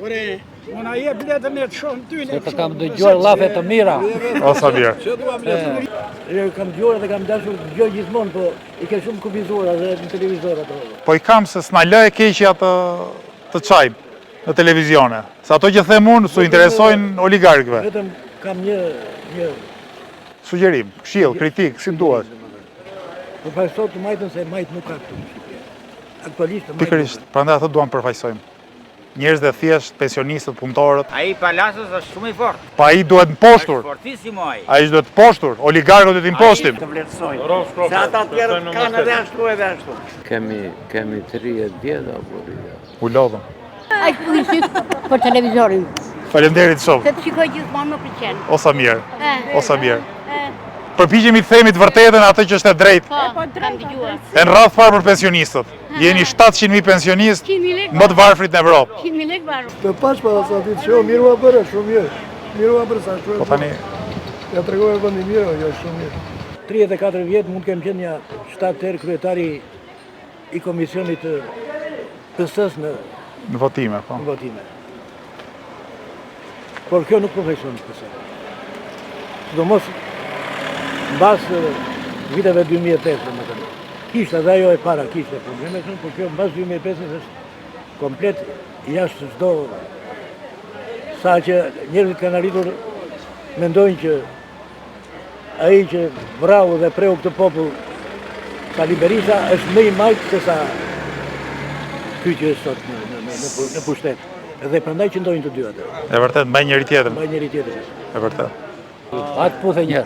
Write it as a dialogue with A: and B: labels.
A: Ore, unë a je biletën e të shohën ty.
B: Se të kam dëgjuar llafe të mira.
C: O sa mirë.
B: Kam dëgjuar dhe kam dashur të dëgjoj gjithmonë, po i ke shumë kufizuar edhe në televizor ato.
C: Po i kam se s'na lë e keqja të çajmë në televizione. Se ato që them unë su interesojnë oligarkëve.
B: Vetëm kam një
C: Sugjerim, këshill, kritik, si duhet.
B: përfaqësor të majtën se majtë nuk ka këtu. Aktualisht
C: Pikërisht, prandaj ato duam përfaqësojmë. Njerëz dhe thjesht, pensionistët, punëtorët.
D: Ai Palacios është shumë i fortë.
C: Pa ai duhet mposhtur.
D: Fortissimo ai.
C: Ai duhet mposhtur, oligarkët duhet impostim.
B: të vlerësojnë. Se ata tjerë kanë edhe ashtu edhe ashtu.
E: Kemi 30 vjet apo jo?
C: U lodhëm.
F: Ai kurisit për televizorin.
C: Faleminderit shumë.
F: Se të shikoj gjithmonë më pëlqen.
C: O sa mirë. O sa mirë.
F: Eh,
C: Përpiqemi të themi të vërtetën atë që është e drejtë.
F: Po, kam dëgjuar.
C: E në radhë parë për pensionistët. Jeni 700.000 pensionistë,
F: 100.000 lekë.
C: më të varfrit në Evropë.
F: 100.000 lekë baru.
B: Të pash para sa ditë që mirë ma bërë, shumë mirë. Mirë ma bërë sa shumë.
C: Po tani,
B: Ja tregove vendi mirë, jo shumë mirë. 34 vjet mund kem qenë një 7 herë kryetari i komisionit të PS-s në
C: në votime, po.
B: votime. Por kjo nuk profesion PS. Sidomos mbas viteve 2005, domethënë. Kishte edhe ajo e para kishte probleme, por kjo mbas 2005 është komplet jashtë çdo sa që njerëzit kanë arritur mendojnë që ai që vrau dhe preu këtë popull Sali Berisha është më i majtë se sa ky që është sot në pushtet. Dhe prandaj që ndojnë të dy atë.
C: E vërtet, mbaj njëri tjetrin.
B: Mbaj njëri tjetrin.
C: E vërtet.
B: Atë puthe një.